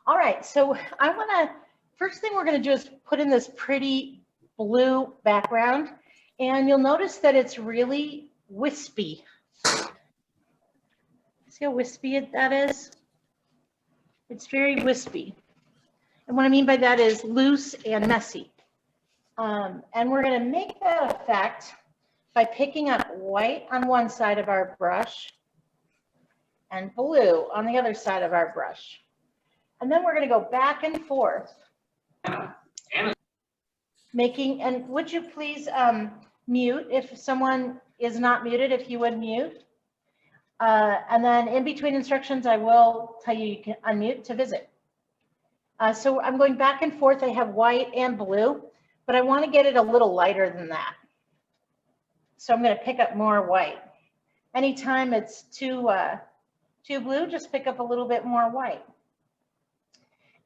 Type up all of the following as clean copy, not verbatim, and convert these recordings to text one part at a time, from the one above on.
All right, so first thing we're gonna do is put in this pretty blue background, and you'll notice that it's really wispy. See how wispy that is? It's very wispy. And what I mean by that is loose and messy. And we're gonna make that effect by picking up white on one side of our brush and blue on the other side of our brush. And then we're going to go back and forth. And would you please mute if someone is not muted, if you would mute. And then in between instructions, I will tell you you can unmute to visit. So I'm going back and forth. I have white and blue, but I want to get it a little lighter than that. So I'm going to pick up more white. Anytime it's too blue, just pick up a little bit more white.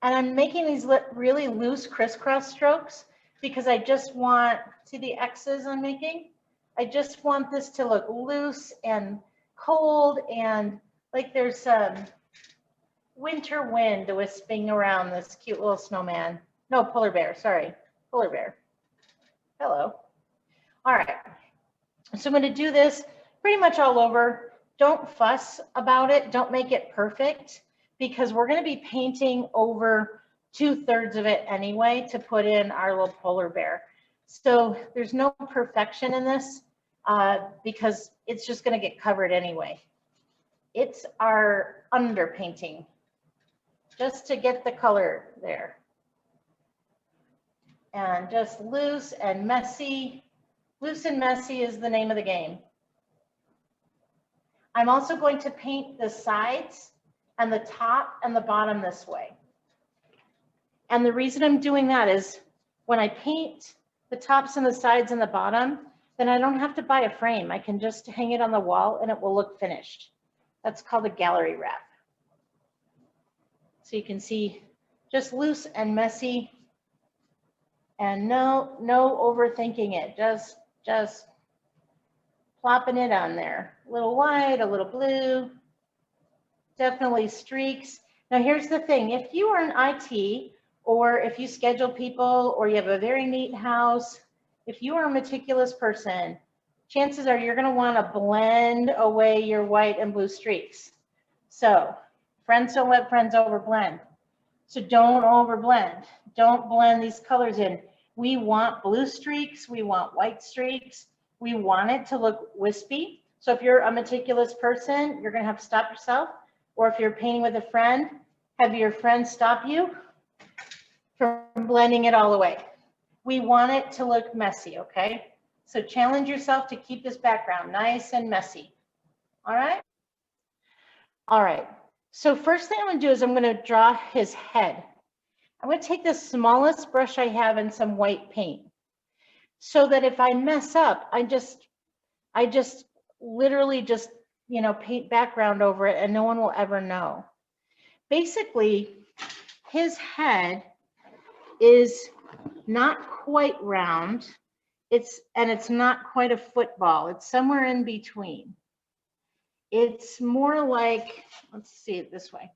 And I'm making these really loose crisscross strokes because I just want, see the X's I'm making? I just want this to look loose and cold and like there's some winter wind wisping around this cute little snowman. No, polar bear, sorry, polar bear. Hello. All right, so I'm gonna do this pretty much all over. Don't fuss about it, don't make it perfect, because we're going to be painting over 2/3 of it anyway to put in our little polar bear. So there's no perfection in this because it's just going to get covered anyway. It's our underpainting, just to get the color there. And just loose and messy. Loose and messy is the name of the game. I'm also going to paint the sides and the top and the bottom this way. And the reason I'm doing that is when I paint the tops and the sides and the bottom, then I don't have to buy a frame. I can just hang it on the wall and it will look finished. That's called a gallery wrap. So you can see just loose and messy and no overthinking it. Just plopping it on there. A little white, a little blue. Definitely streaks. Now here's the thing, if you are in IT or if you schedule people or you have a very neat house, if you are a meticulous person, chances are you're going to want to blend away your white and blue streaks. So friends don't let friends overblend. So don't overblend. Don't blend these colors in. We want blue streaks, we want white streaks, we want it to look wispy. So if you're a meticulous person, you're going to have to stop yourself. Or if you're painting with a friend, have your friend stop you from blending it all away. We want it to look messy, okay? So challenge yourself to keep this background nice and messy. All right? All right. So first thing I'm going to do is I'm going to draw his head. I'm going to take the smallest brush I have and some white paint so that if I mess up, I just literally just, you know, paint background over it and no one will ever know. Basically, his head is not quite round. It's not quite a football. It's somewhere in between. It's more like, let's see it this way.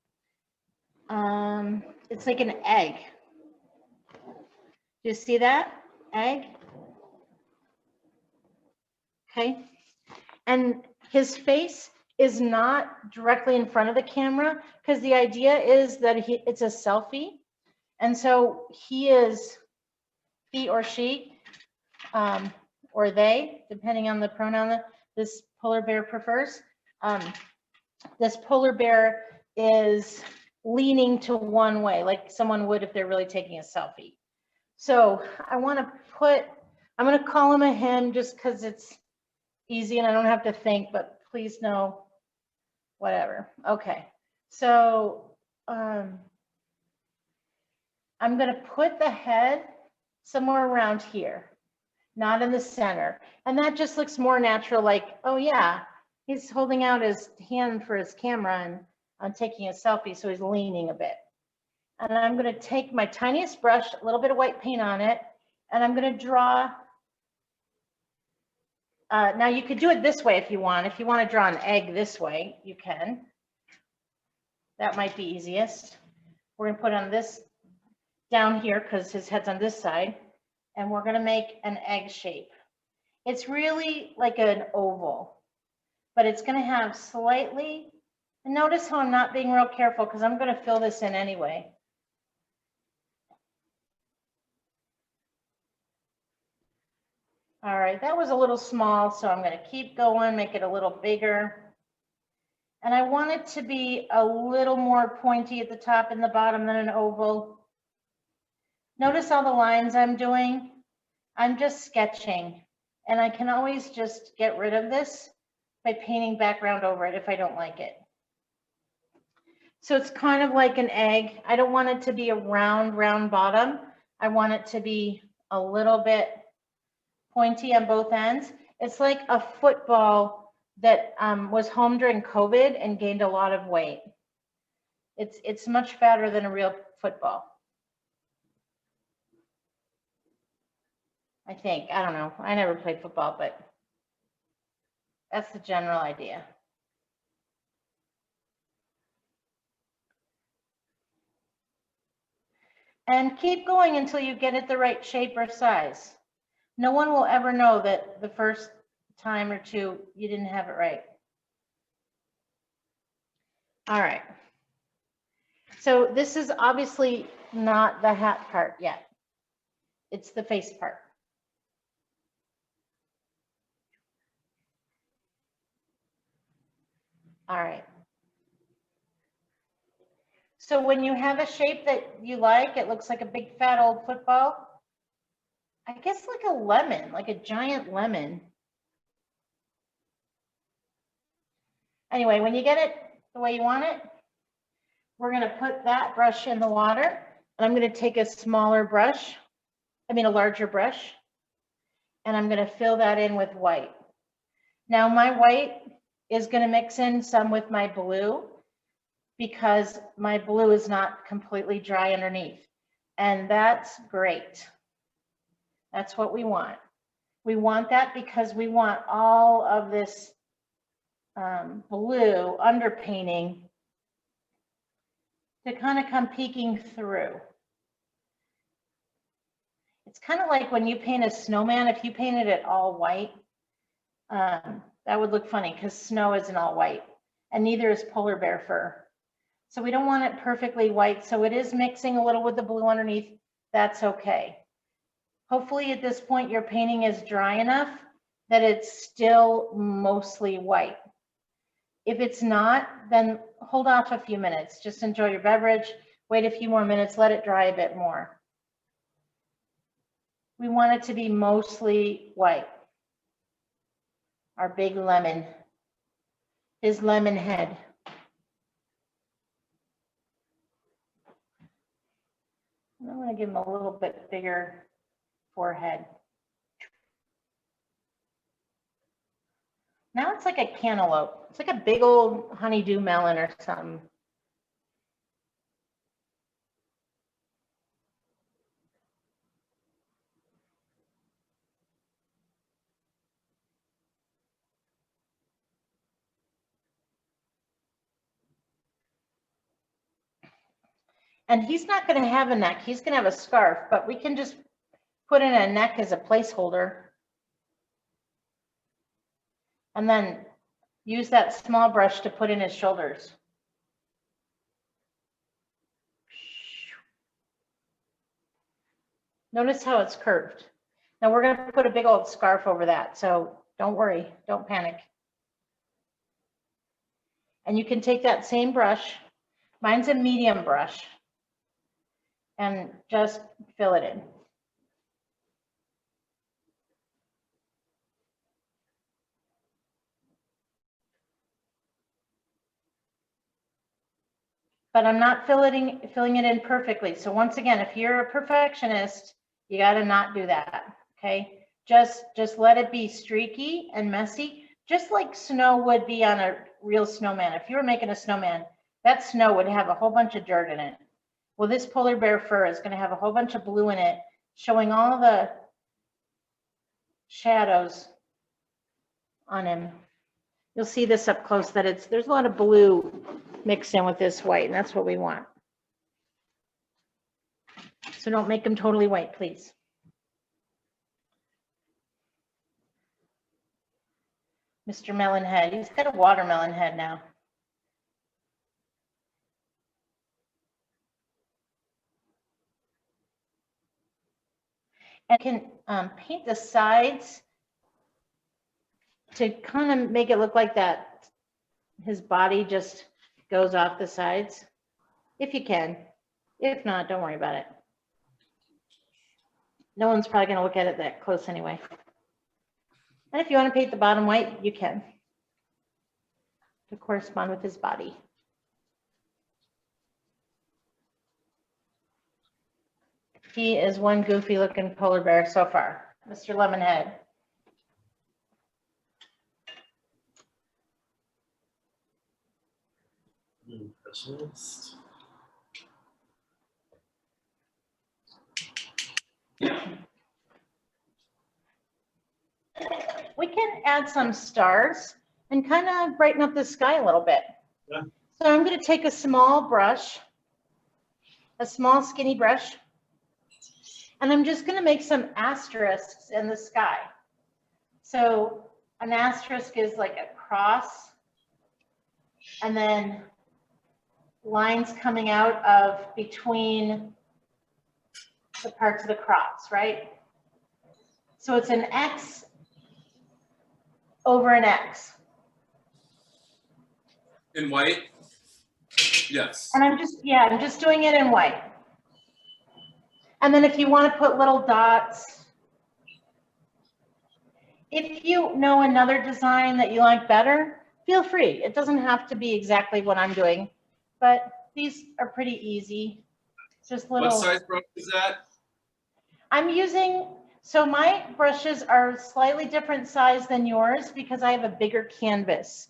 It's like an egg. Do you see that? Egg? Okay. And his face is not directly in front of the camera because the idea is that it's a selfie. And so he or she, or they, depending on the pronoun that this polar bear prefers, this polar bear is leaning to one way, like someone would if they're really taking a selfie. So I'm going to call him a him just because it's easy and I don't have to think, but please know, whatever. Okay, so I'm going to put the head somewhere around here, not in the center. And that just looks more natural, like, oh yeah, he's holding out his hand for his camera and I'm taking a selfie, so he's leaning a bit. And I'm going to take my tiniest brush, a little bit of white paint on it, and I'm going to draw. Now you could do it this way if you want. If you want to draw an egg this way, you can. That might be easiest. We're gonna put on this down here because his head's on this side, and we're gonna make an egg shape. It's really like an oval, but it's gonna have slightly, and notice how I'm not being real careful because I'm gonna fill this in anyway. All right, that was a little small, so I'm gonna keep going, make it a little bigger. And I want it to be a little more pointy at the top and the bottom than an oval. Notice all the lines I'm doing. I'm just sketching, and I can always just get rid of this by painting background over it if I don't like it. So it's kind of like an egg. I don't want it to be a round bottom. I want it to be a little bit pointy on both ends. It's like a football that was home during COVID and gained a lot of weight. It's much fatter than a real football. I think, I don't know. I never played football, but that's the general idea. And keep going until you get it the right shape or size. No one will ever know that the first time or two you didn't have it right. All right. So this is obviously not the hat part yet. It's the face part. All right. So when you have a shape that you like, it looks like a big fat old football. I guess like a lemon, like a giant lemon. Anyway, when you get it the way you want it, we're going to put that brush in the water, and I'm going to take a smaller brush, a larger brush, and I'm going to fill that in with white. Now my white is going to mix in some with my blue because my blue is not completely dry underneath, and that's great. That's what we want. We want that because we want all of this blue underpainting to kind of come peeking through. It's kind of like when you paint a snowman, if you painted it all white, that would look funny because snow isn't all white, and neither is polar bear fur. So we don't want it perfectly white, so it is mixing a little with the blue underneath. That's okay. Hopefully at this point your painting is dry enough that it's still mostly white. If it's not, then hold off a few minutes. Just enjoy your beverage, wait a few more minutes, let it dry a bit more. We want it to be mostly white. Our big lemon, his lemon head. I'm going to give him a little bit bigger forehead. Now it's like a cantaloupe. It's like a big old honeydew melon or something. And he's not going to have a neck. He's going to have a scarf, but we can just put in a neck as a placeholder. And then use that small brush to put in his shoulders. Notice how it's curved. Now we're going to put a big old scarf over that, so don't worry, don't panic. And you can take that same brush, mine's a medium brush, and just fill it in. But I'm not filling it in perfectly. So once again, if you're a perfectionist, you got to not do that, okay? Just let it be streaky and messy, just like snow would be on a real snowman. If you were making a snowman, that snow would have a whole bunch of dirt in it. Well, this polar bear fur is going to have a whole bunch of blue in it, showing all the shadows on him. You'll see this up close that there's a lot of blue mixed in with this white, and that's what we want. So don't make them totally white, please. Mr. Melon Head, he's got a watermelon head now. And can paint the sides to kind of make it look like that his body just goes off the sides, if you can. If not, don't worry about it. No one's probably going to look at it that close anyway. And if you want to paint the bottom white, you can, to correspond with his body. He is one goofy looking polar bear so far, Mr. Lemonhead. Impressionist. We can add some stars and kind of brighten up the sky a little bit. Yeah. So I'm going to take a small brush, a small skinny brush, and I'm just going to make some asterisks in the sky. So an asterisk is like a cross, and then lines coming out of between the parts of the cross, right? So it's an X over an X. In white? Yes. And I'm just doing it in white. And then if you want to put little dots, if you know another design that you like better, feel free. It doesn't have to be exactly what I'm doing, but these are pretty easy. Just little. What size brush is that? I'm using, so my brushes are slightly different size than yours because I have a bigger canvas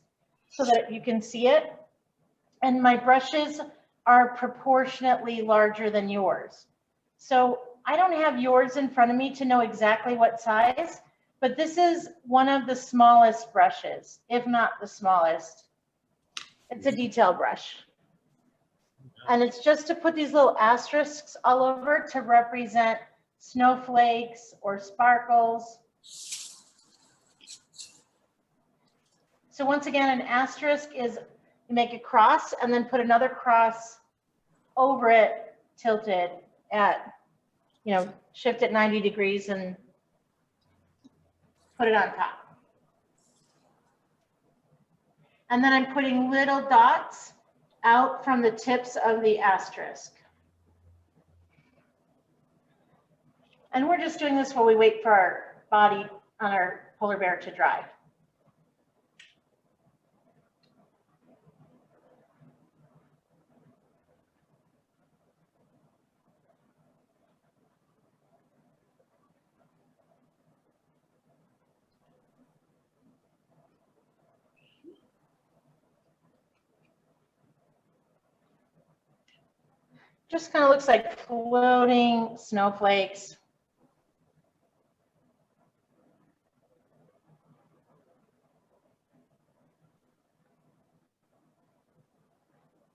so that you can see it. And my brushes are proportionately larger than yours. So I don't have yours in front of me to know exactly what size, but this is one of the smallest brushes, if not the smallest. It's a detail brush. And it's just to put these little asterisks all over to represent snowflakes or sparkles. So once again, an asterisk is you make a cross and then put another cross over it, tilt it at, shift it 90 degrees and put it on top. And then I'm putting little dots out from the tips of the asterisk. And we're just doing this while we wait for our body on our polar bear to dry. Just kind of looks like floating snowflakes.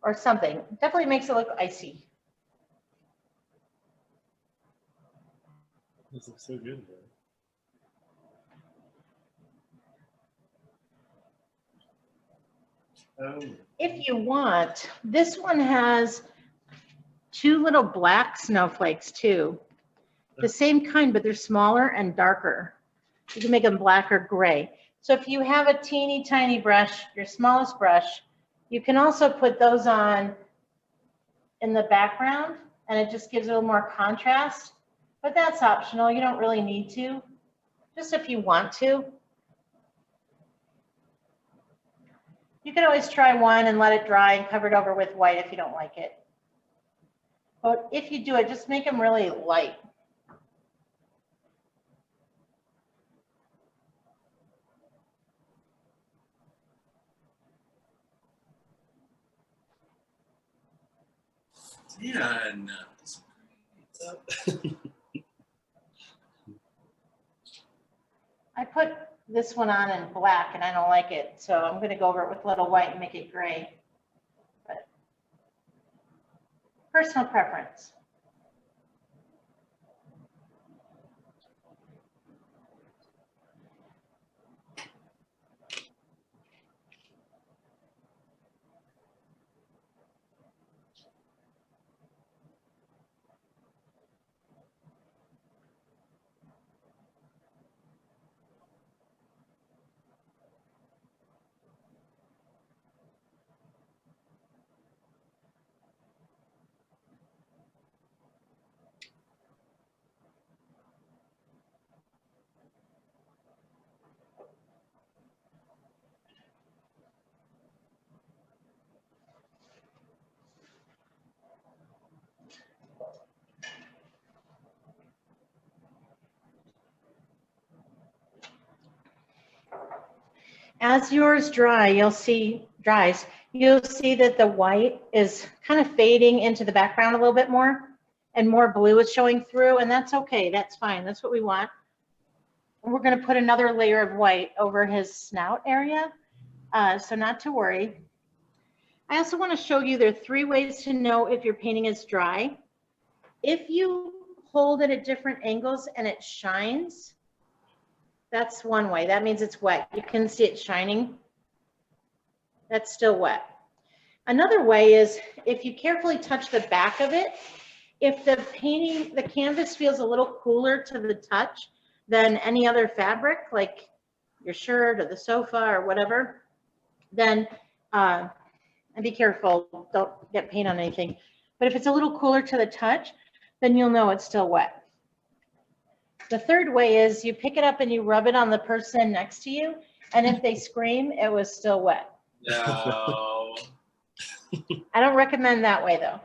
Or something. Definitely makes it look icy. This looks so good, man. If you want, this one has two little black snowflakes too. The same kind, but they're smaller and darker. You can make them black or gray. So if you have a teeny tiny brush, your smallest brush, you can also put those on in the background and it just gives it a little more contrast, but that's optional. You don't really need to, just if you want to. You could always try one and let it dry and cover it over with white if you don't like it. But if you do it, just make them really light. Dan. I put this one on in black and I don't like it, so I'm going to go over it with a little white and make it gray. But personal preference. as yours dries, you'll see that the white is kind of fading into the background a little bit more and more blue is showing through, and that's okay. That's fine. That's what we want. We're going to put another layer of white over his snout area, so not to worry. I also want to show you there are 3 ways to know if your painting is dry. If you hold it at different angles and it shines, that's one way. That means it's wet. You can see it shining. That's still wet. Another way is if you carefully touch the back of it, if the canvas feels a little cooler to the touch than any other fabric, like your shirt or the sofa or whatever, then, and be careful, don't get paint on anything. But if it's a little cooler to the touch, then you'll know it's still wet. The third way is you pick it up and you rub it on the person next to you, and if they scream, it was still wet. No. I don't recommend that way though.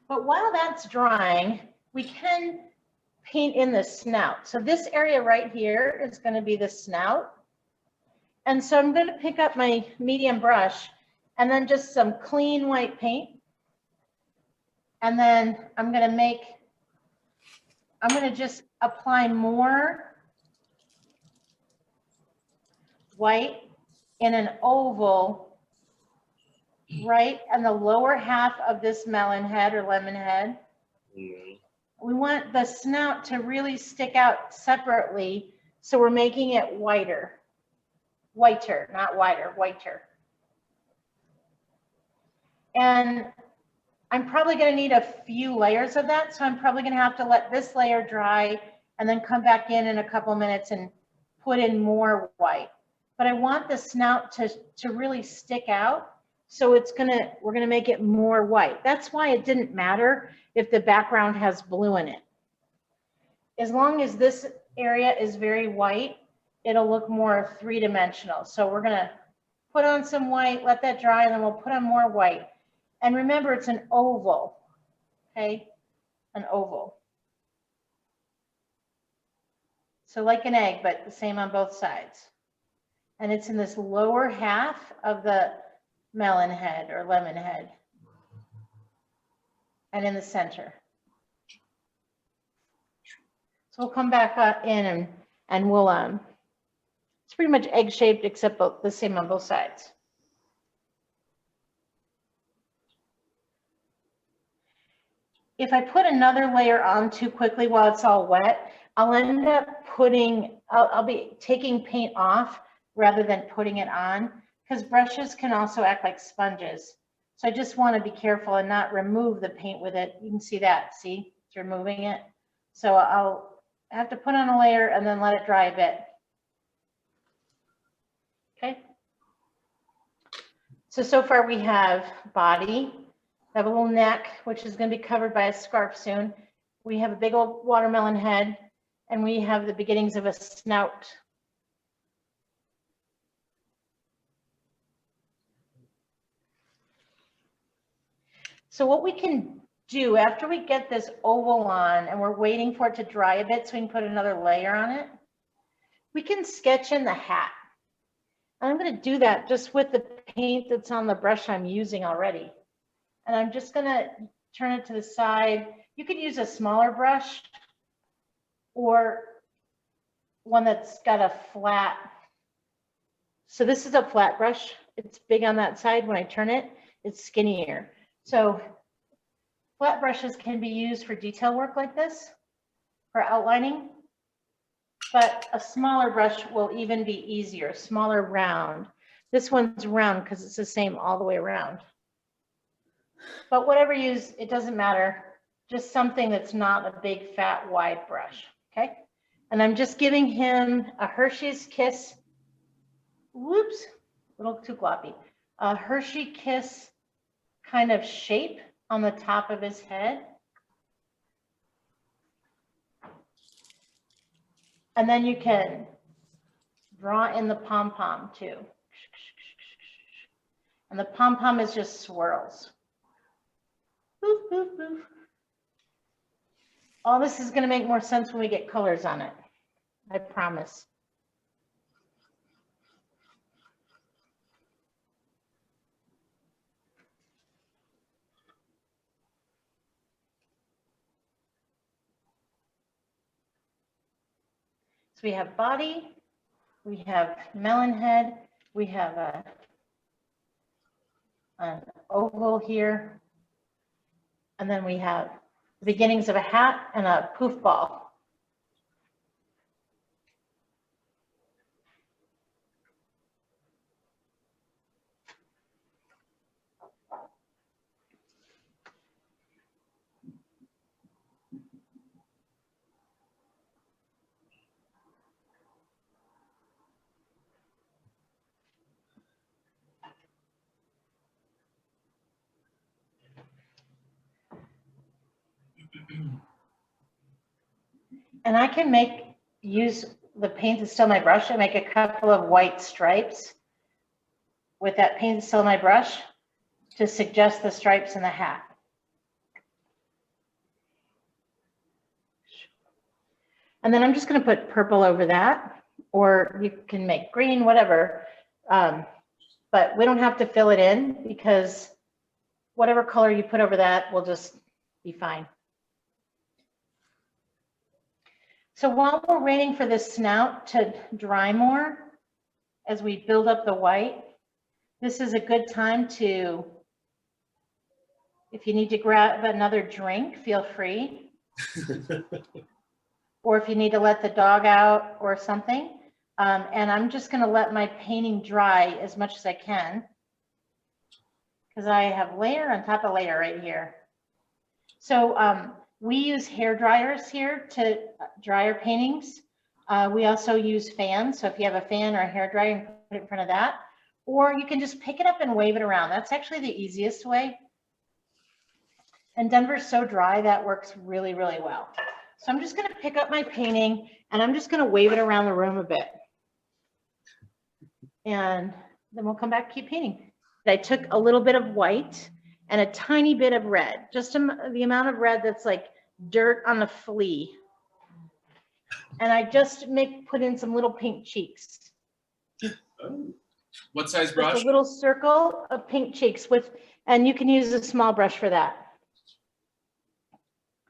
But while that's drying, we can paint in the snout. So this area right here is going to be the snout. And so I'm going to pick up my medium brush and then just some clean white paint. And then I'm going to just apply more white in an oval right in the lower half of this melon head or lemon head. We want the snout to really stick out separately, so we're making it whiter, not wider, whiter. And I'm probably going to need a few layers of that, so I'm probably going to have to let this layer dry and then come back in a couple minutes and put in more white. But I want the snout to really stick out, so we're going to make it more white. That's why it didn't matter if the background has blue in it. As long as this area is very white, it'll look more 3-dimensional. So we're going to put on some white, let that dry, and then we'll put on more white. And remember, it's an oval, okay? An oval. So like an egg, but the same on both sides. And it's in this lower half of the melon head or lemon head. And in the center. So we'll come back in and we'll, it's pretty much egg shaped except the same on both sides. If I put another layer on too quickly while it's all wet, I'll end up I'll be taking paint off rather than putting it on, because brushes can also act like sponges. So I just want to be careful and not remove the paint with it. You can see that, see, it's removing it. So I'll have to put on a layer and then let it dry a bit. Okay. So far we have body, we have a little neck, which is going to be covered by a scarf soon. We have a big old watermelon head, and we have the beginnings of a snout. So what we can do after we get this oval on and we're waiting for it to dry a bit so we can put another layer on it, we can sketch in the hat. And I'm going to do that just with the paint that's on the brush I'm using already. And I'm just going to turn it to the side. You could use a smaller brush or one that's got a flat. So this is a flat brush. It's big on that side. When I turn it, it's skinnier. So flat brushes can be used for detail work like this, for outlining, but a smaller brush will even be easier, smaller round. This one's round because it's the same all the way around. But whatever you use, it doesn't matter. Just something that's not a big, fat, wide brush, okay? And I'm just giving him a Hershey's Kiss, whoops, a little too gloppy, a Hershey Kiss kind of shape on the top of his head. And then you can draw in the pom-pom too. And the pom-pom is just swirls. Boof, boof, boof. All this is going to make more sense when we get colors on it. I promise. So we have body, we have melon head, we have an oval here, and then we have the beginnings of a hat and a poof ball. And I can use the paint that's still my brush and make a couple of white stripes with that paint that's still my brush to suggest the stripes in the hat. And then I'm just going to put purple over that, or you can make green, whatever. But we don't have to fill it in because whatever color you put over that will just be fine. So while we're waiting for this snout to dry more, as we build up the white, this is a good time to, if you need to grab another drink, feel free. Or if you need to let the dog out or something. And I'm just going to let my painting dry as much as I can, because I have layer on top of layer right here. So we use hair dryers here to dry our paintings. We also use fans. So if you have a fan or a hair dryer, you can put it in front of that. Or you can just pick it up and wave it around. That's actually the easiest way. And Denver's so dry, that works really, really well. So I'm just going to pick up my painting and I'm just going to wave it around the room a bit. And then we'll come back and keep painting. I took a little bit of white and a tiny bit of red, just the amount of red that's like dirt on a flea. And I just put in some little pink cheeks. Oh. What size brush? Just a little circle of pink cheeks and you can use a small brush for that.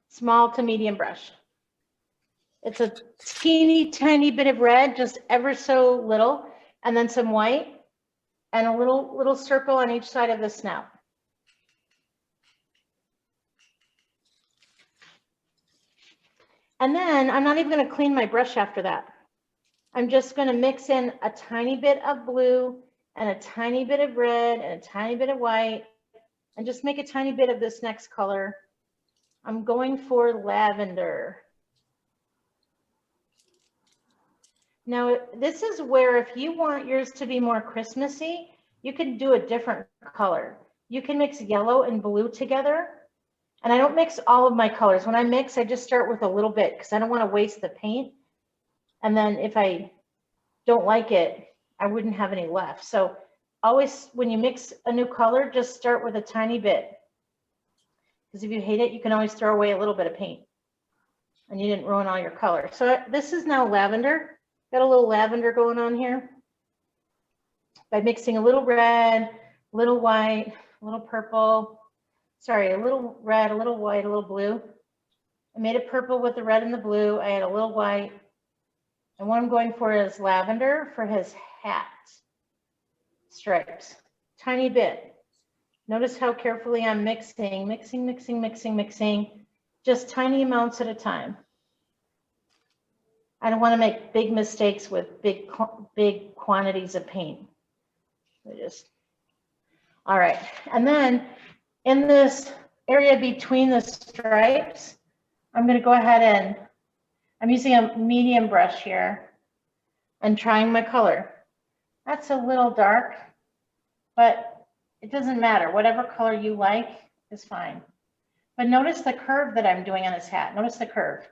Small to medium brush. It's a teeny tiny bit of red, just ever so little, and then some white and a little circle on each side of the snout. And then I'm not even going to clean my brush after that. I'm just going to mix in a tiny bit of blue and a tiny bit of red and a tiny bit of white and just make a tiny bit of this next color. I'm going for lavender. Now, this is where if you want yours to be more Christmassy, you can do a different color. You can mix yellow and blue together. And I don't mix all of my colors. When I mix, I just start with a little bit because I don't want to waste the paint. And then if I don't like it, I wouldn't have any left. So always, when you mix a new color, just start with a tiny bit. Because if you hate it, you can always throw away a little bit of paint. And you didn't ruin all your color. So this is now lavender. Got a little lavender going on here. By mixing a little red, a little white, a little purple. Sorry, a little red, a little white, a little blue. I made it purple with the red and the blue. I had a little white. And what I'm going for is lavender for his hat stripes. Tiny bit. Notice how carefully I'm mixing, just tiny amounts at a time. I don't want to make big mistakes with big quantities of paint. All right. And then in this area between the stripes, I'm going to go ahead and I'm using a medium brush here and trying my color. That's a little dark, but it doesn't matter. Whatever color you like is fine. But notice the curve that I'm doing on his hat. Notice the curve.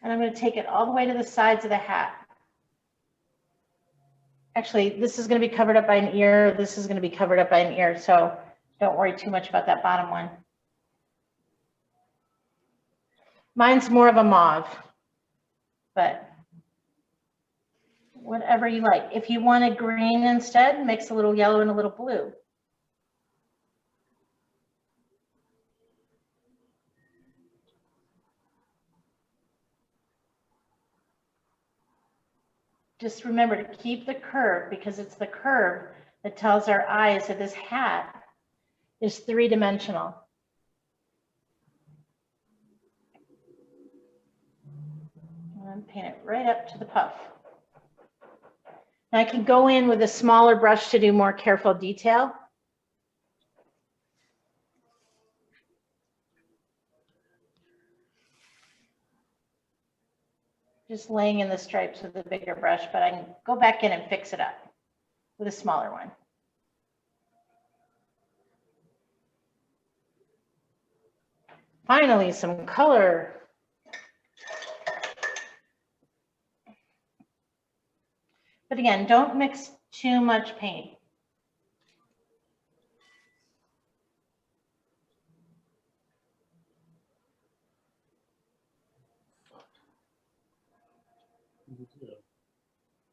And I'm going to take it all the way to the sides of the hat. Actually, this is going to be covered up by an ear. This is going to be covered up by an ear. So don't worry too much about that bottom one. Mine's more of a mauve, but whatever you like. If you want a green instead, mix a little yellow and a little blue. Just remember to keep the curve, because it's the curve that tells our eyes that this hat is three-dimensional. And paint it right up to the puff. Now I can go in with a smaller brush to do more careful detail. Just laying in the stripes with a bigger brush, but I can go back in and fix it up with a smaller one. Finally, some color. But again, don't mix too much paint.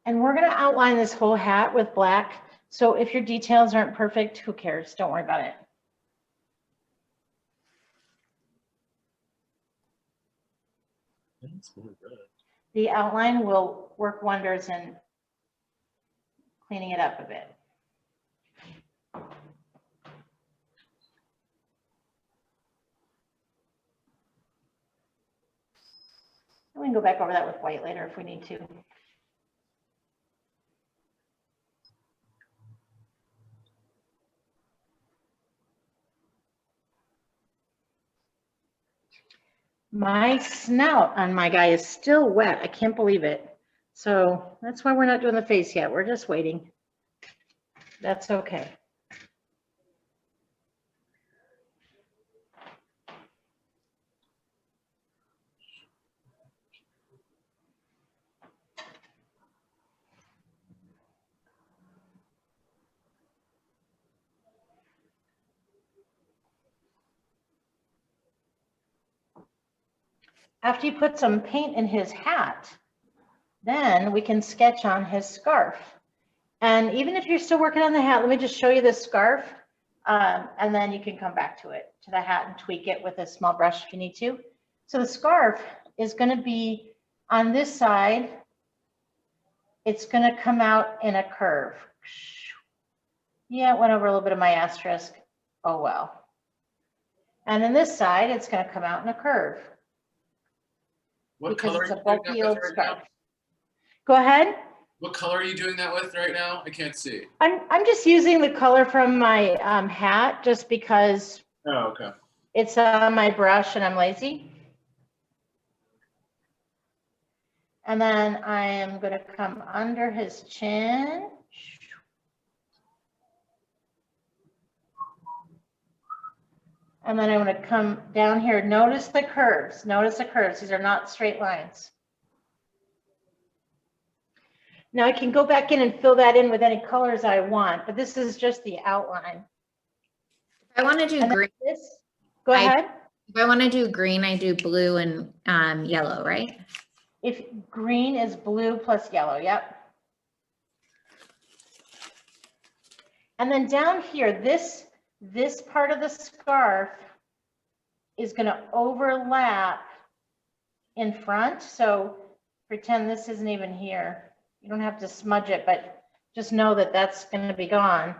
And we're going to outline this whole hat with black. So if your details aren't perfect, who cares? Don't worry about it. It's more red. The outline will work wonders in cleaning it up a bit. We can go back over that with white later if we need to. My snout on my guy is still wet. I can't believe it. So that's why we're not doing the face yet. We're just waiting. That's okay. After you put some paint in his hat, then we can sketch on his scarf. And even if you're still working on the hat, let me just show you this scarf. And then you can come back to it, to the hat, and tweak it with a small brush if you need to. So the scarf is going to be on this side. It's going to come out in a curve. Yeah, it went over a little bit of my asterisk. Oh, well. And then this side, it's going to come out in a curve. What Because color it's are a you doing bulky that old with right scarf. now? Go ahead. What color are you doing that with right now? I can't see. I'm just using the color from my hat just because Oh, okay. it's on my brush and I'm lazy. And then I am going to come under his chin. And then I'm going to come down here. Notice the curves. Notice the curves. These are not straight lines. Now I can go back in and fill that in with any colors I want, but this is just the outline. If I want to do green, Go ahead. if I want to do green, I do blue and yellow, right? If green is blue plus yellow, yep. And then down here, this part of the scarf is going to overlap in front. So pretend this isn't even here. You don't have to smudge it, but just know that that's going to be gone.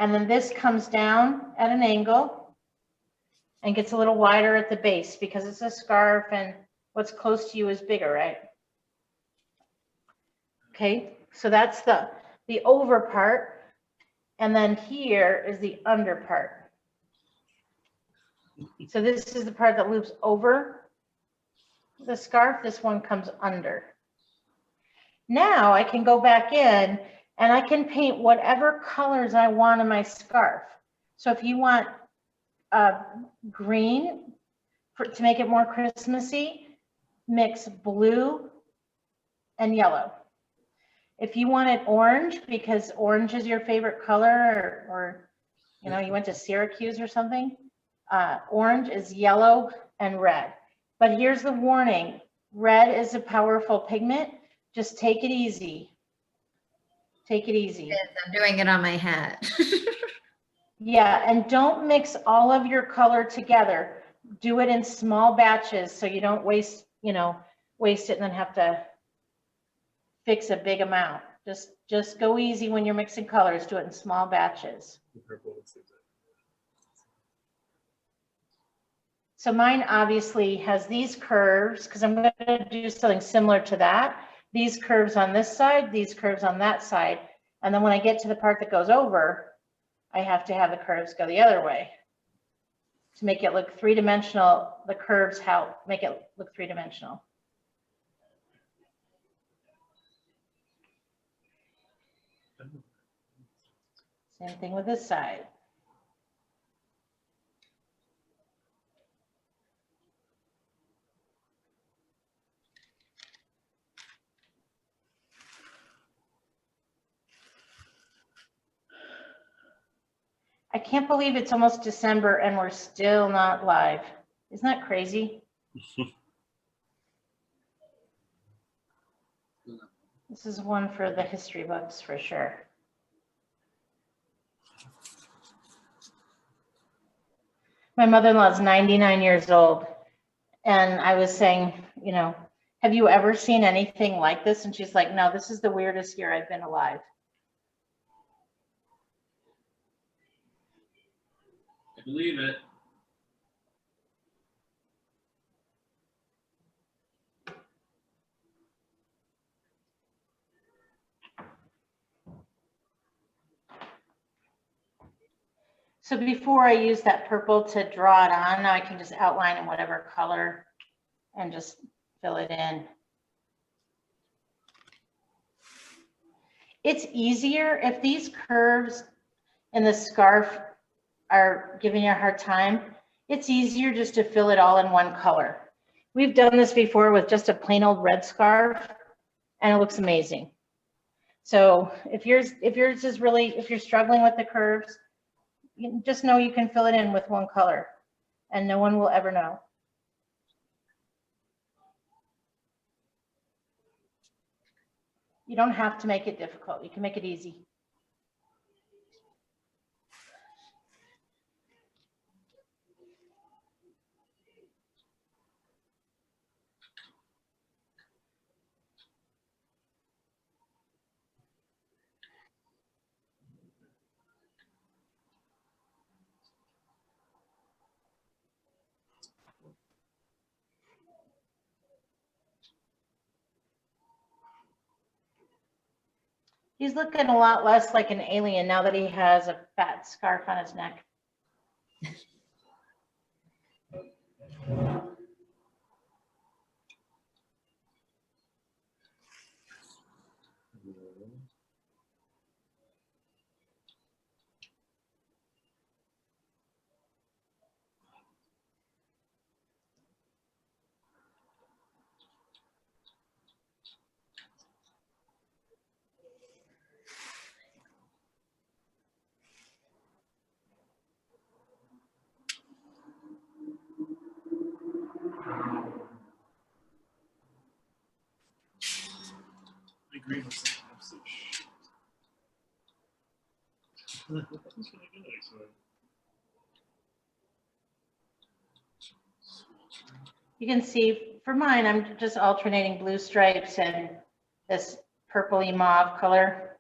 And then this comes down at an angle and gets a little wider at the base because it's a scarf and what's close to you is bigger, right? Okay, so that's the over part. And then here is the under part. So this is the part that loops over the scarf. This one comes under. Now I can go back in and I can paint whatever colors I want on my scarf. So if you want green to make it more Christmassy, mix blue and yellow. If you want it orange, because orange is your favorite color, or you know, you went to Syracuse or something, orange is yellow and red. But here's the warning, red is a powerful pigment. Just take it easy. Take it easy. I'm doing it on my hat. Yeah, and don't mix all of your color together. Do it in small batches so you don't waste, you know, waste it and then have to fix a big amount. Just go easy when you're mixing colors. Do it in small batches. The purple looks like that. So mine obviously has these curves because I'm going to do something similar to that. These curves on this side, these curves on that side. And then when I get to the part that goes over, I have to have the curves go the other way. To make it look three-dimensional, the curves help make it look three-dimensional. Same thing with this side. I can't believe it's almost December and we're still not live. Isn't that crazy? This is one for the history books for sure. My mother-in-law is 99 years old. And I was saying, you know, have you ever seen anything like this? And she's like, no, this is the weirdest year I've been alive. I believe it. So before I use that purple to draw it on, now I can just outline in whatever color and just fill it in. It's easier if these curves in the scarf are giving you a hard time. It's easier just to fill it all in one color. We've done this before with just a plain old red scarf and it looks amazing. So if yours is really, if you're struggling with the curves, you just know you can fill it in with one color and no one will ever know. You don't have to make it difficult. You can make it easy. He's looking a lot less like an alien now that he has a fat scarf on his neck. My green looks like absolute shit. That was really good, actually. You can see for mine, I'm just alternating blue stripes and this purpley mauve color.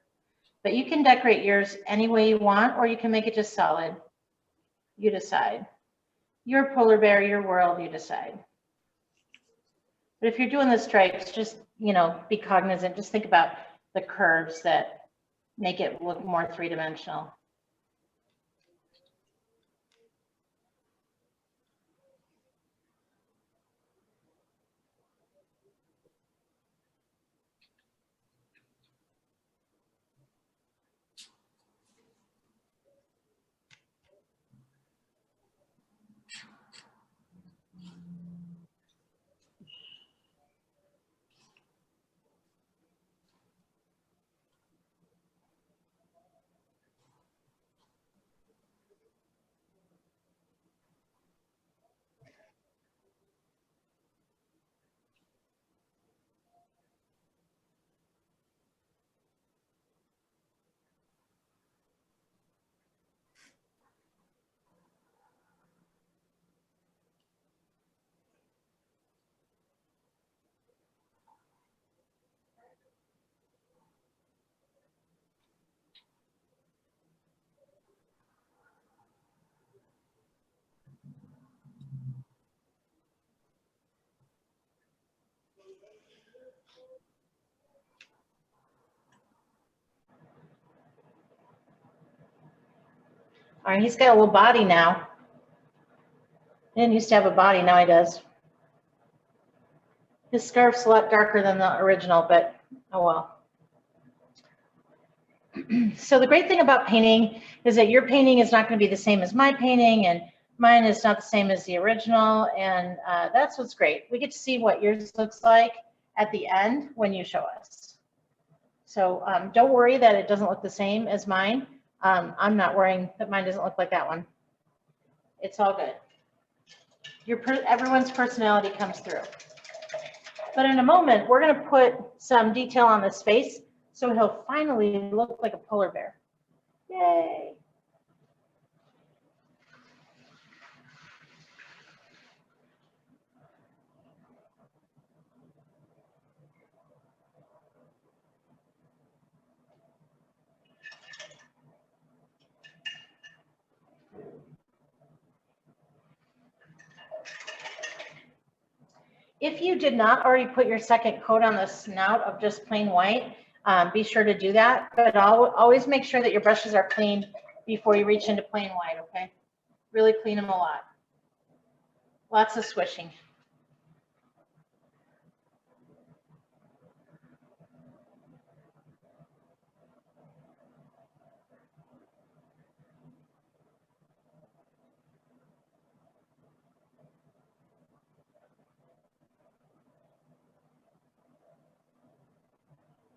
But you can decorate yours any way you want, or you can make it just solid. You decide. Your polar bear, your world, you decide. But if you're doing the stripes, just, you know, be cognizant. Just think about the curves that make it look more three-dimensional. All right, he's got a little body now. He didn't used to have a body, now he does. His scarf's a lot darker than the original, but oh well. So the great thing about painting is that your painting is not going to be the same as my painting, and mine is not the same as the original, and that's what's great. We get to see what yours looks like at the end when you show us. So don't worry that it doesn't look the same as mine. I'm not worrying that mine doesn't look like that one. It's all good. Everyone's personality comes through. But in a moment, we're going to put some detail on this face so he'll finally look like a polar bear. Yay. If you did not already put your second coat on the snout of just plain white, be sure to do that. But always make sure that your brushes are clean before you reach into plain white, okay? Really clean them a lot. Lots of swishing.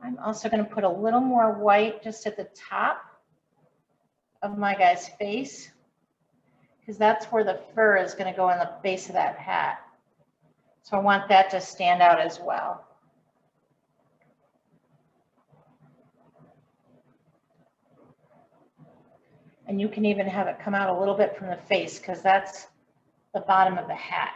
I'm also going to put a little more white just at the top of my guy's face, because that's where the fur is going to go in the base of that hat. So I want that to stand out as well. And you can even have it come out a little bit from the face, because that's the bottom of the hat.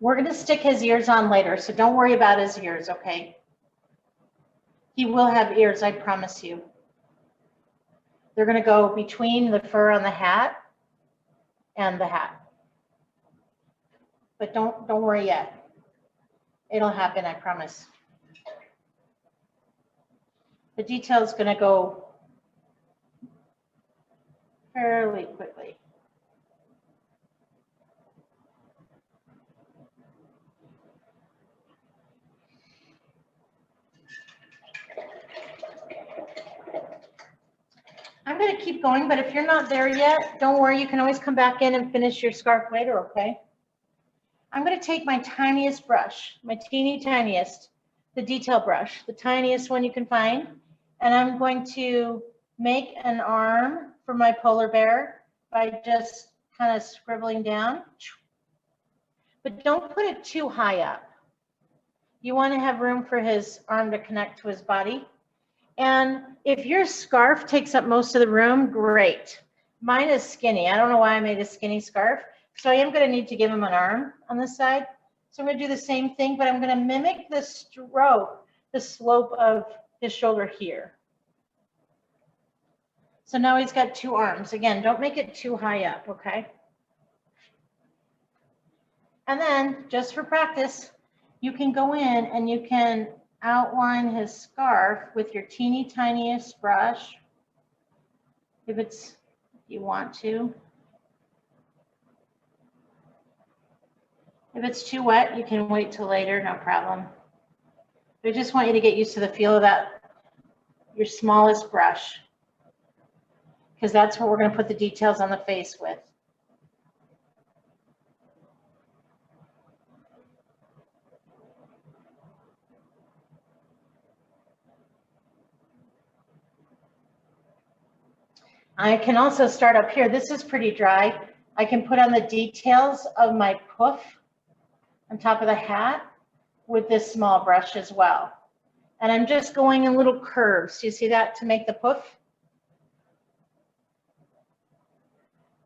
We're going to stick his ears on later, so don't worry about his ears, okay? He will have ears, I promise you. They're going to go between the fur on the hat and the hat. But don't worry yet. It'll happen, I promise. The detail is going to go fairly quickly. I'm going to keep going, but if you're not there yet, don't worry. You can always come back in and finish your scarf later, okay? I'm going to take my tiniest brush, my teeny tiniest, the detail brush, the tiniest one you can find, and I'm going to make an arm for my polar bear by just kind of scribbling down. But don't put it too high up. You want to have room for his arm to connect to his body. And if your scarf takes up most of the room, great. Mine is skinny. I don't know why I made a skinny scarf. So I am going to need to give him an arm on this side. So I'm going to do the same thing, but I'm going to mimic the stroke, the slope of his shoulder here. So now he's got two arms. Again, don't make it too high up, okay? And then, just for practice, you can go in and you can outline his scarf with your teeny tiniest brush, if you want to. If it's too wet, you can wait till later, no problem. But I just want you to get used to the feel of that, your smallest brush, because that's what we're going to put the details on the face with. I can also start up here. This is pretty dry. I can put on the details of my poof on top of the hat with this small brush as well. And I'm just going in little curves. You see that to make the poof?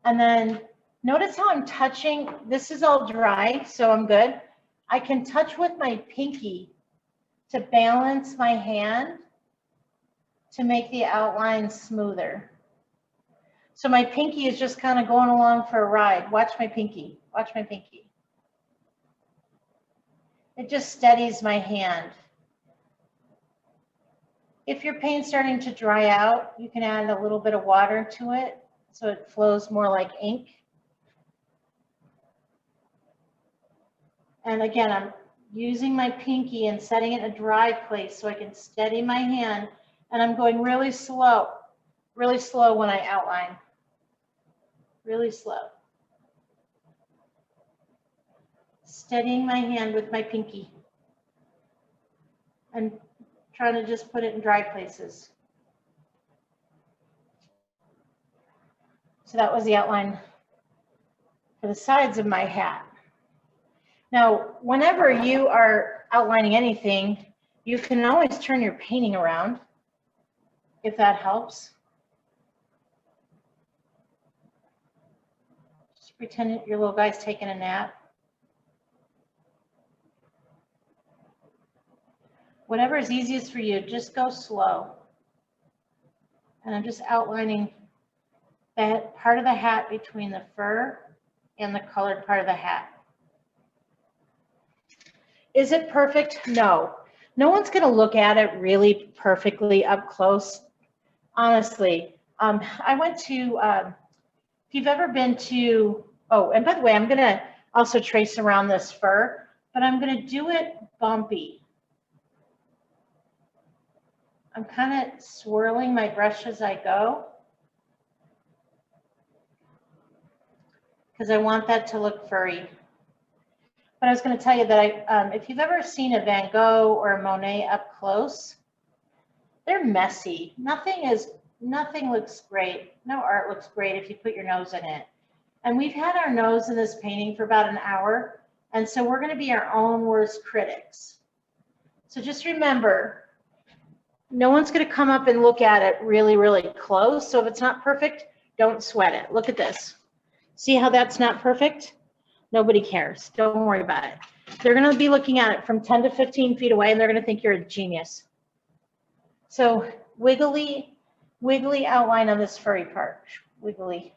And then notice how I'm touching. This is all dry, so I'm good. I can touch with my pinky to balance my hand to make the outline smoother. So my pinky is just kind of going along for a ride. Watch my pinky. Watch my pinky. It just steadies my hand. If your paint's starting to dry out, you can add a little bit of water to it so it flows more like ink. And again, I'm using my pinky and setting it in a dry place so I can steady my hand. And I'm going really slow when I outline. Really slow. Steadying my hand with my pinky. And trying to just put it in dry places. So that was the outline for the sides of my hat. Now, whenever you are outlining anything, you can always turn your painting around, if that helps. Just pretend your little guy's taking a nap. Whatever is easiest for you, just go slow. And I'm just outlining that part of the hat between the fur and the colored part of the hat. Is it perfect? No. No one's going to look at it really perfectly up close. Honestly, I went to, if you've ever been to, oh, and by the way, I'm going to also trace around this fur, but I'm going to do it bumpy. I'm kind of swirling my brush as I go because I want that to look furry. But I was going to tell you that if you've ever seen a Van Gogh or a Monet up close, they're messy. Nothing looks great. No art looks great if you put your nose in it. And we've had our nose in this painting for about an hour, and so we're going to be our own worst critics. So just remember, no one's going to come up and look at it really, really close. So if it's not perfect, don't sweat it. Look at this. See how that's not perfect? Nobody cares. Don't worry about it. They're going to be looking at it from 10 to 15 feet away, and they're going to think you're a genius. So wiggly outline on this furry part. Wiggly.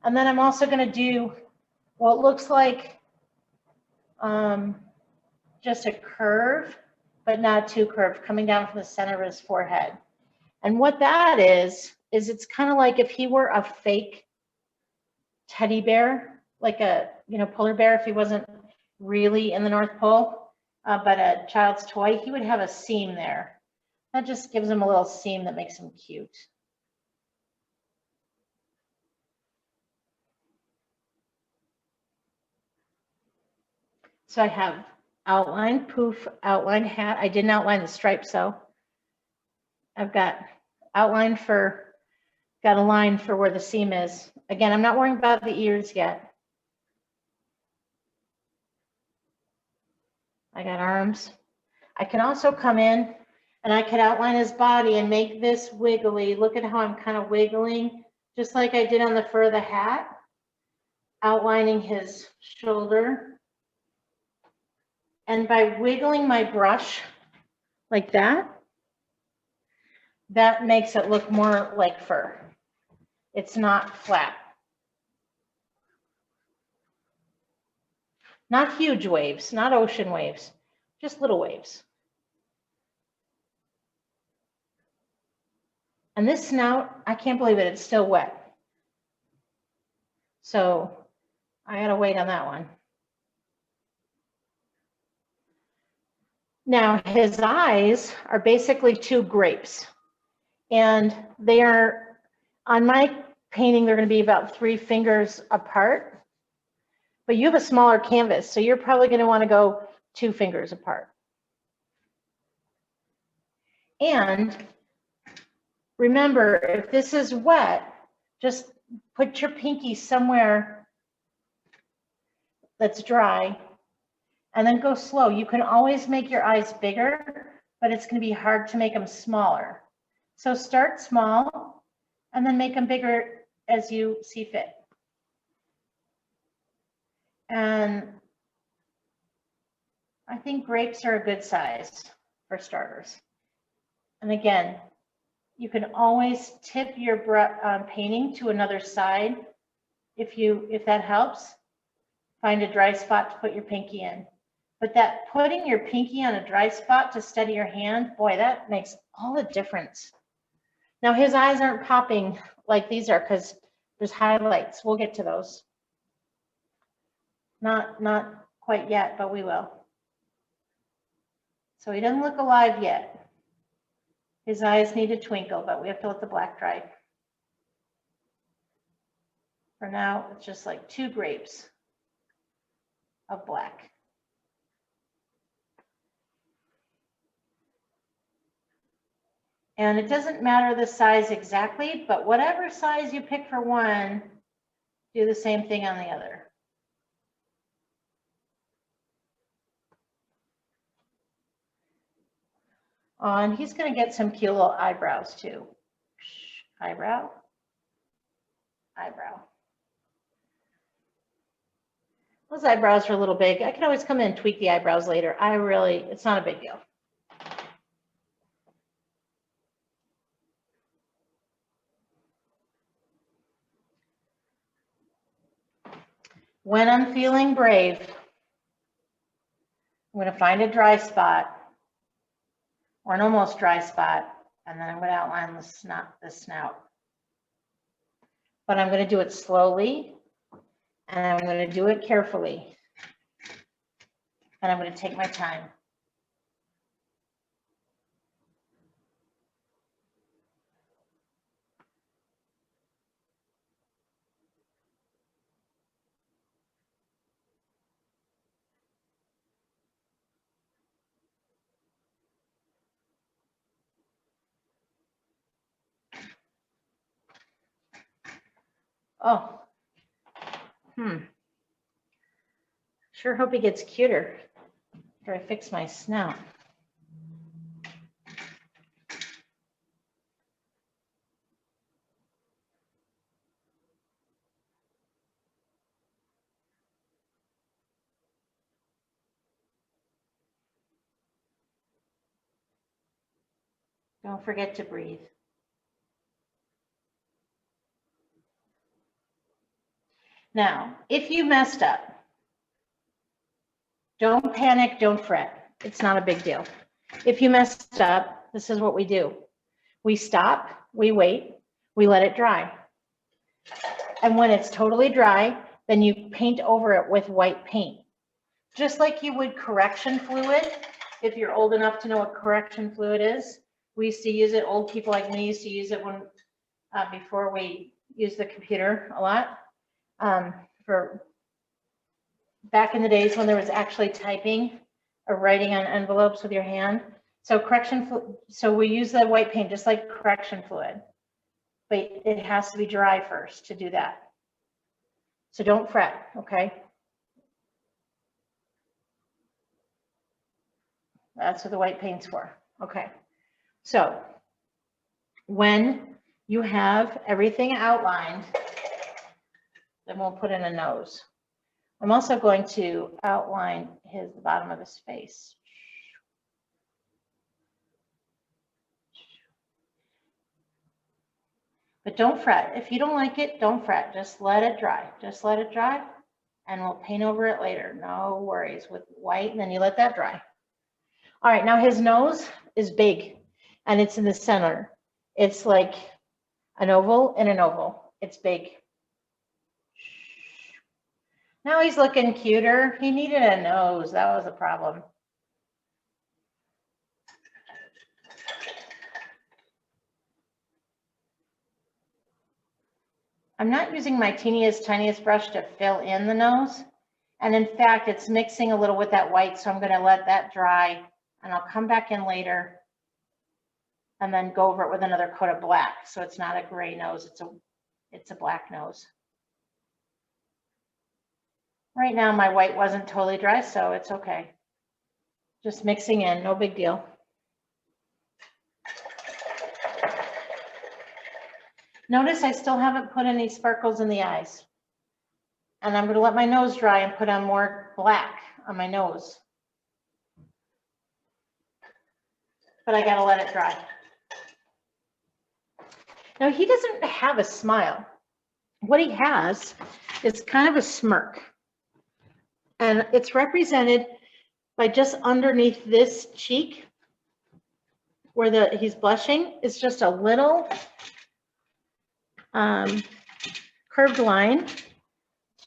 And then I'm also going to do what looks like just a curve, but not too curved, coming down from the center of his forehead. And what that is it's kind of like if he were a fake teddy bear, like a polar bear, if he wasn't really in the North Pole, but a child's toy, he would have a seam there. That just gives him a little seam that makes him cute. So I have outline poof, outline hat. I didn't outline the stripes though. I've got outline for, got a line for where the seam is. Again, I'm not worrying about the ears yet. I got arms. I can also come in and I could outline his body and make this wiggly. Look at how I'm kind of wiggling, just like I did on the fur of the hat, outlining his shoulder. And by wiggling my brush like that, that makes it look more like fur. It's not flat. Not huge waves, not ocean waves, just little waves. And this snout, I can't believe it, it's still wet. So I gotta wait on that one. Now his eyes are basically two grapes, and they are, on my painting, they're gonna be about 3 fingers apart, but you have a smaller canvas, so you're probably gonna wanna go 2 fingers apart. And remember, if this is wet, just put your pinky somewhere that's dry and then go slow. You can always make your eyes bigger, but it's going to be hard to make them smaller. So start small and then make them bigger as you see fit. And I think grapes are a good size for starters. And again, you can always tip your painting to another side if that helps. Find a dry spot to put your pinky in. But that putting your pinky on a dry spot to steady your hand, boy, that makes all the difference. Now his eyes aren't popping like these are because there's highlights. We'll get to those. Not quite yet, but we will. So he doesn't look alive yet. His eyes need to twinkle, but we have to let the black dry. For now, it's just like 2 grapes of black. And it doesn't matter the size exactly, but whatever size you pick for one, do the same thing on the other. And he's going to get some cute little eyebrows too. Eyebrow, eyebrow. Those eyebrows are a little big. I can always come in and tweak the eyebrows later. It's not a big deal. When I'm feeling brave, I'm going to find a dry spot or an almost dry spot, and then I'm going to outline the snout. But I'm going to do it slowly, and I'm going to do it carefully, and I'm going to take my time. Oh, sure hope he gets cuter after I fix my snout. Don't forget to breathe. Now, if you messed up, don't panic, don't fret. It's not a big deal. If you messed up, this is what we do. We stop, we wait, we let it dry. And when it's totally dry, then you paint over it with white paint. Just like you would correction fluid, if you're old enough to know what correction fluid is. We used to use it, old people like me used to use it when before we used the computer a lot. For back in the days when there was actually typing or writing on envelopes with your hand. So we use the white paint just like correction fluid, but it has to be dry first to do that. So don't fret, okay? That's what the white paint's for, okay? So when you have everything outlined, then we'll put in a nose. I'm also going to outline the bottom of his face. But don't fret. If you don't like it, don't fret. Just let it dry. Just let it dry, and we'll paint over it later. No worries with white, and then you let that dry. All right, now his nose is big, and it's in the center. It's like an oval and an oval. It's big. Now he's looking cuter. He needed a nose. That was a problem. I'm not using my tiniest brush to fill in the nose. And in fact, it's mixing a little with that white, so I'm going to let that dry, and I'll come back in later and then go over it with another coat of black. So it's not a gray nose, it's a black nose. Right now, my white wasn't totally dry, so it's okay. Just mixing in, no big deal. Notice I still haven't put any sparkles in the eyes. And I'm gonna let my nose dry and put on more black on my nose. But I gotta let it dry. Now, he doesn't have a smile. What he has is kind of a smirk. And it's represented by just underneath this cheek where he's blushing is just a little curved line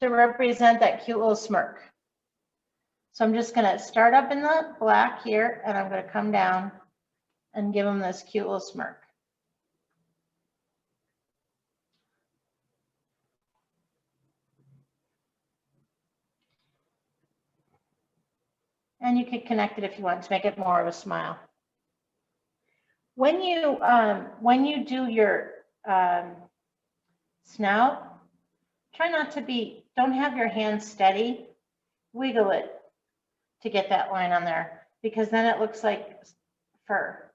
to represent that cute little smirk. So I'm just gonna start up in the black here and I'm gonna come down and give him this cute little smirk. And you can connect it if you want to make it more of a smile. When you do your snout, try not to don't have your hand steady, wiggle it to get that line on there, because then it looks like fur.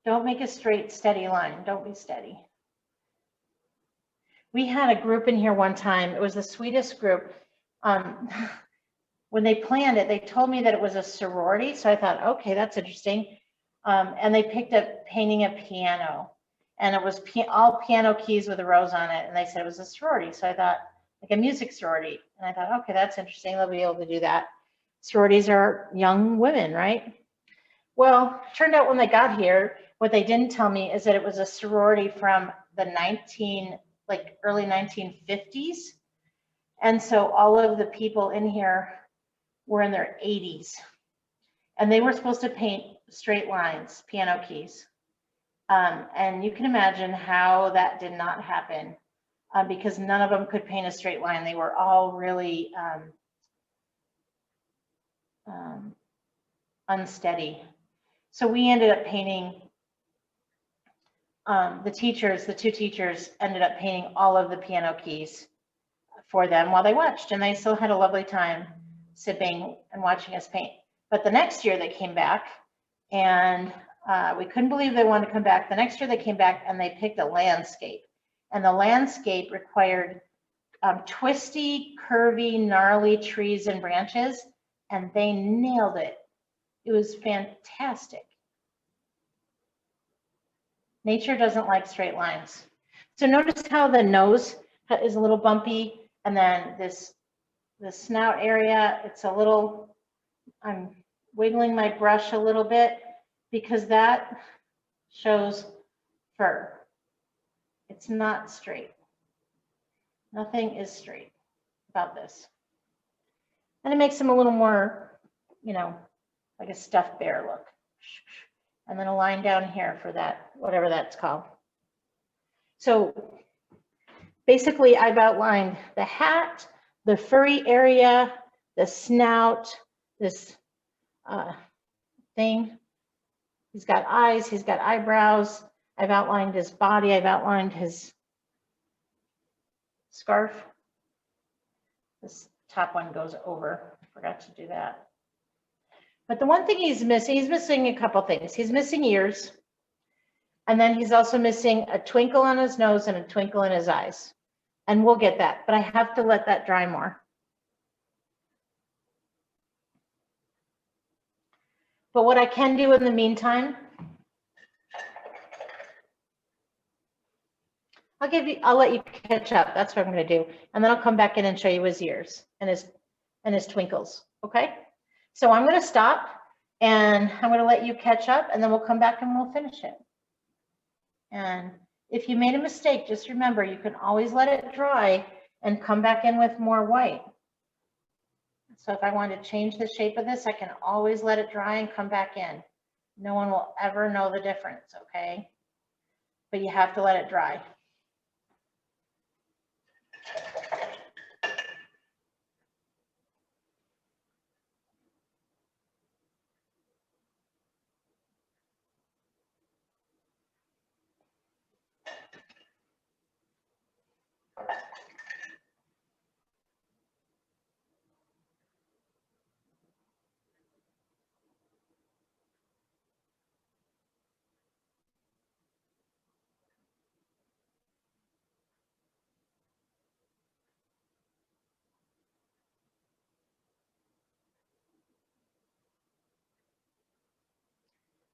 Don't make a straight, steady line. Don't be steady. We had a group in here one time. It was the sweetest group. When they planned it, they told me that it was a sorority. So I thought, okay, that's interesting. And they picked up painting a piano, and it was all piano keys with a rose on it. And they said it was a sorority. So I thought, like a music sorority. And I thought, okay, that's interesting. They'll be able to do that. Sororities are young women, right? Well, it turned out when they got here, what they didn't tell me is that it was a sorority from the early 1950s. And so all of the people in here were in their 80s. And they were supposed to paint straight lines, piano keys. And you can imagine how that did not happen because none of them could paint a straight line. They were all really unsteady. So we ended up painting, the two teachers ended up painting all of the piano keys for them while they watched, and they still had a lovely time sipping and watching us paint. But the next year they came back, and we couldn't believe they wanted to come back. The next year they came back and they picked a landscape, and the landscape required twisty, curvy, gnarly trees and branches, and they nailed it. It was fantastic. Nature doesn't like straight lines. So notice how the nose is a little bumpy, and then the snout area, it's a little, I'm wiggling my brush a little bit because that shows fur. It's not straight. Nothing is straight about this. And it makes him a little more, like a stuffed bear look. And then a line down here for that, whatever that's called. So basically I've outlined the hat, the furry area, the snout, this thing. He's got eyes, he's got eyebrows. I've outlined his body, I've outlined his scarf. This top one goes over, I forgot to do that. But the one thing he's missing a couple things. He's missing ears, and then he's also missing a twinkle on his nose and a twinkle in his eyes. And we'll get that, but I have to let that dry more. But what I can do in the meantime, I'll let you catch up. That's what I'm going to do. And then I'll come back in and show you his ears and his twinkles. Okay? So I'm going to stop and I'm going to let you catch up, and then we'll come back and we'll finish it. And if you made a mistake, just remember you can always let it dry and come back in with more white. So if I want to change the shape of this, I can always let it dry and come back in. No one will ever know the difference, okay? But you have to let it dry.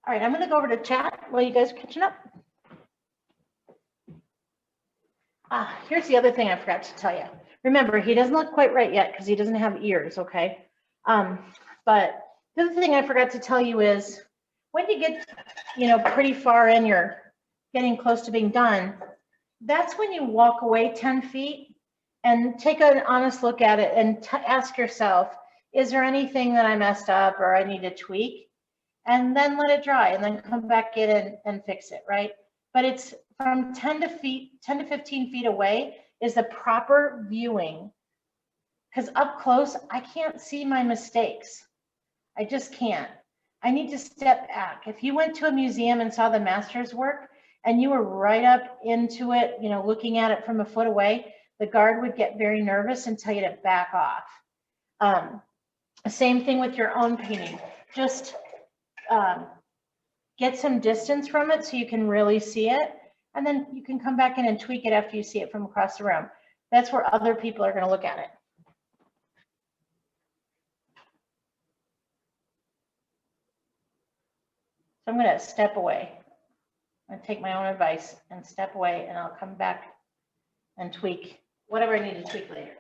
All right, I'm gonna go over to chat while you guys are catching up. Here's the other thing I forgot to tell you. Remember, he doesn't look quite right yet because he doesn't have ears, okay? But the other thing I forgot to tell you is when you get, pretty far in, you're getting close to being done, that's when you walk away 10 feet and take an honest look at it and ask yourself, is there anything that I messed up or I need to tweak? And then let it dry and then come back in and fix it, right? But it's from 10 to 15 feet away is the proper viewing. Because up close, I can't see my mistakes. I just can't. I need to step back. If you went to a museum and saw the master's work and you were right up into it, looking at it from a foot away, the guard would get very nervous and tell you to back off. Same thing with your own painting. Just get some distance from it so you can really see it. And then you can come back in and tweak it after you see it from across the room. That's where other people are going to look at it. So I'm going to step away and take my own advice and step away, and I'll come back and tweak whatever I need to tweak later.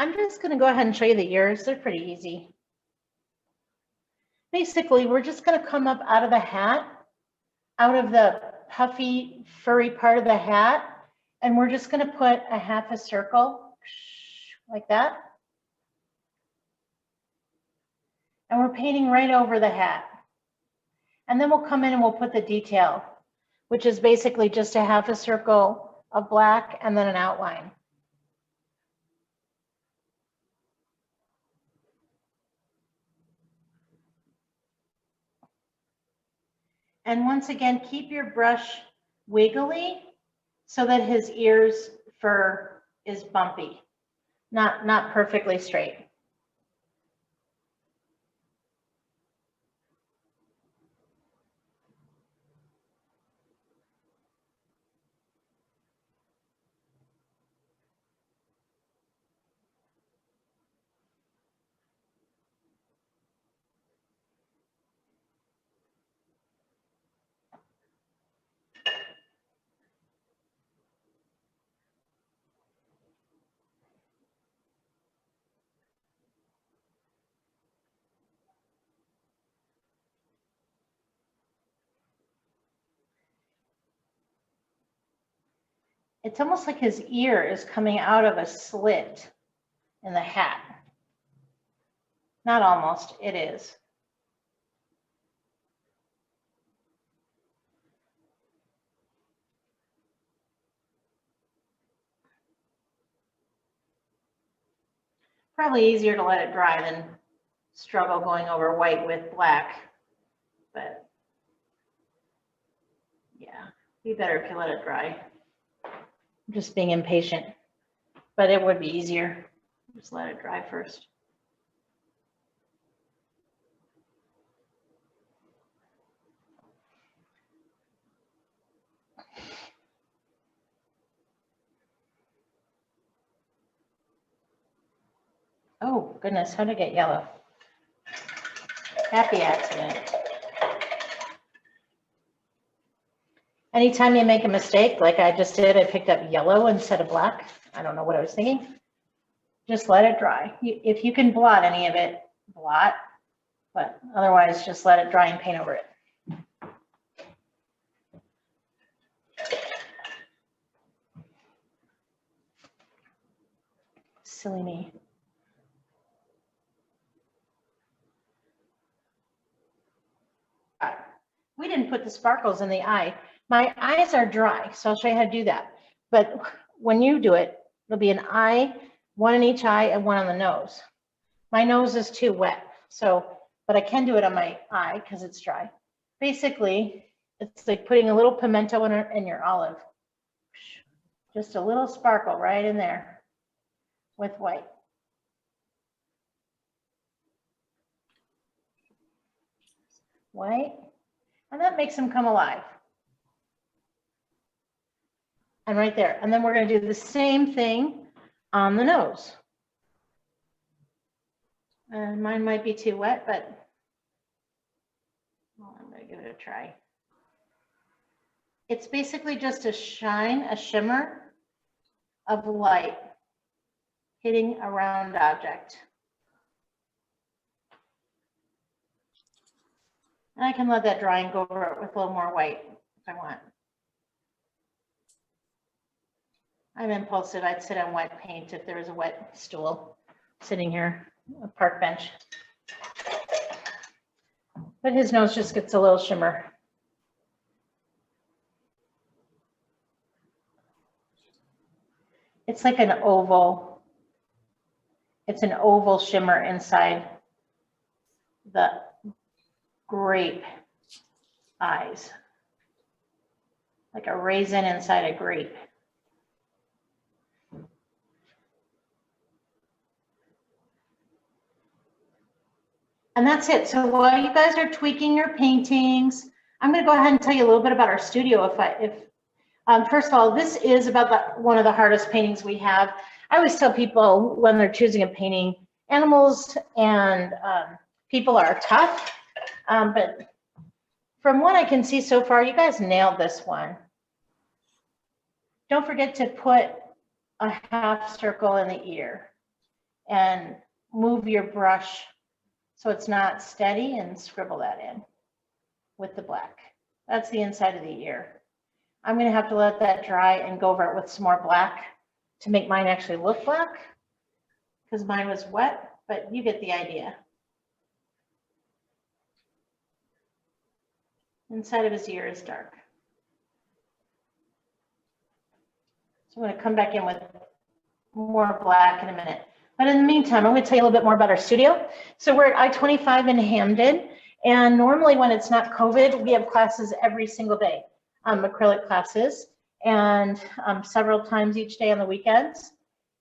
I'm just going to go ahead and show you the ears. They're pretty easy. Basically, we're just going to come up out of the hat, out of the puffy, furry part of the hat, and we're just going to put a half a circle like that. And we're painting right over the hat. And then we'll come in and we'll put the detail, which is basically just a half a circle of black and then an outline. And once again, keep your brush wiggly so that his ears fur is bumpy, not perfectly straight. It's almost like his ear is coming out of a slit in the hat. Not almost, it is. Probably easier to let it dry than struggle going over white with black, but yeah, be better if you let it dry. I'm just being impatient, but it would be easier. Just let it dry first. Oh goodness, how did it get yellow? Happy accident. Anytime you make a mistake, like I just did, I picked up yellow instead of black. I don't know what I was thinking. Just let it dry. If you can blot any of it, blot, but otherwise just let it dry and paint over it. Silly me. We didn't put the sparkles in the eye. My eyes are dry, so I'll show you how to do that. But when you do it, it'll be an eye, one in each eye and one on the nose. My nose is too wet, so, but I can do it on my eye because it's dry. Basically, it's like putting a little pimento in your olive. Just a little sparkle right in there with white. White, and that makes them come alive. And right there, and then we're going to do the same thing on the nose. And mine might be too wet, but well, I'm going to give it a try. It's basically just a shine, a shimmer of light hitting a round object. And I can let that dry and go over it with a little more white if I want. I'm impulsive. I'd sit on wet paint if there was a wet stool sitting here, a park bench. But his nose just gets a little shimmer. It's like an oval. It's an oval shimmer inside the grape eyes, like a raisin inside a grape. And that's it. So while you guys are tweaking your paintings, I'm going to go ahead and tell you a little bit about our studio. First of all, this is about one of the hardest paintings we have. I always tell people when they're choosing a painting, animals and people are tough. But from what I can see so far, you guys nailed this one. Don't forget to put a half circle in the ear. and move your brush so it's not steady and scribble that in with the black. That's the inside of the ear. I'm gonna have to let that dry and go over it with some more black to make mine actually look black because mine was wet, but you get the idea. Inside of his ear is dark. So I'm going to come back in with more black in a minute. But in the meantime, I'm going to tell you a little bit more about our studio. So we're at I-25 in Hampden. And normally when it's not COVID, we have classes every single day, acrylic classes, and several times each day on the weekends.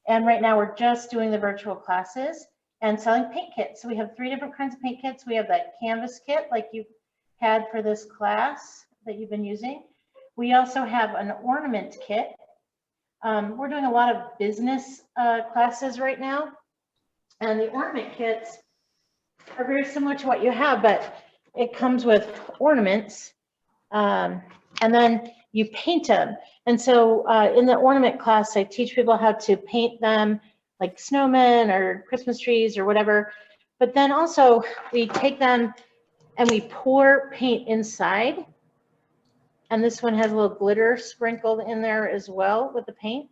And right now we're just doing the virtual classes and selling paint kits. So we have 3 different kinds of paint kits. We have that canvas kit like you had for this class that you've been using. We also have an ornament kit. We're doing a lot of business classes right now, and the ornament kits are very similar to what you have, but it comes with ornaments, and then you paint them. And so in the ornament class, I teach people how to paint them like snowmen or Christmas trees or whatever. But then also we take them and we pour paint inside. And this one has a little glitter sprinkled in there as well with the paint.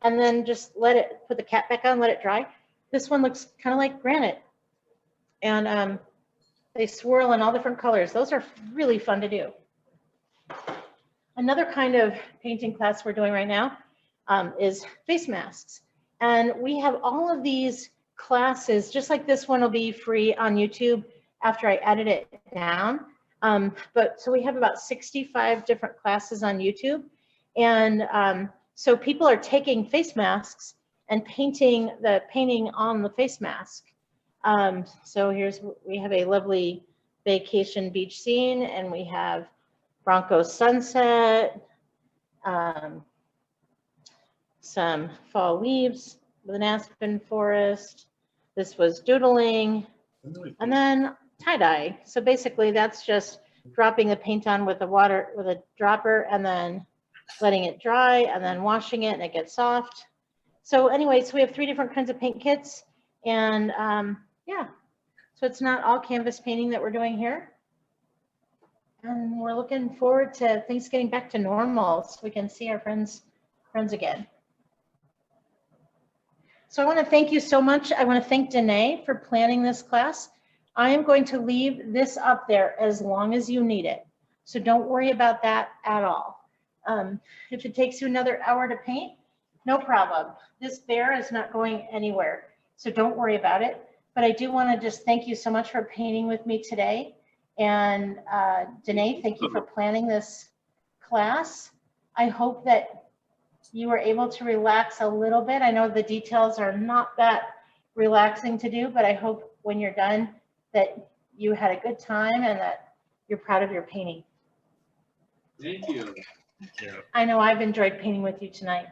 And then just let it, put the cap back on, let it dry. This one looks kind of like granite. And they swirl in all different colors. Those are really fun to do. Another kind of painting class we're doing right now is face masks. And we have all of these classes, just like this one will be free on YouTube after I edit it down. So we have about 65 different classes on YouTube. And so people are taking face masks and painting the painting on the face mask. So we have a lovely vacation beach scene, and we have Bronco sunset, some fall leaves with an aspen forest. This was doodling, and then tie-dye. So basically that's just dropping the paint on with a dropper and then letting it dry and then washing it and it gets soft. So anyway, so we have 3 different kinds of paint kits, and yeah, so it's not all canvas painting that we're doing here. And we're looking forward to things getting back to normal so we can see our friends again. So I want to thank you so much. I want to thank Danae for planning this class. I am going to leave this up there as long as you need it. So don't worry about that at all. If it takes you another hour to paint, no problem. This bear is not going anywhere. So don't worry about it. But I do want to just thank you so much for painting with me today. And Danae, thank you for planning this class. I hope that you were able to relax a little bit. I know the details are not that relaxing to do, but I hope when you're done that you had a good time and that you're proud of your painting. Thank you. Yeah. I know I've enjoyed painting with you tonight.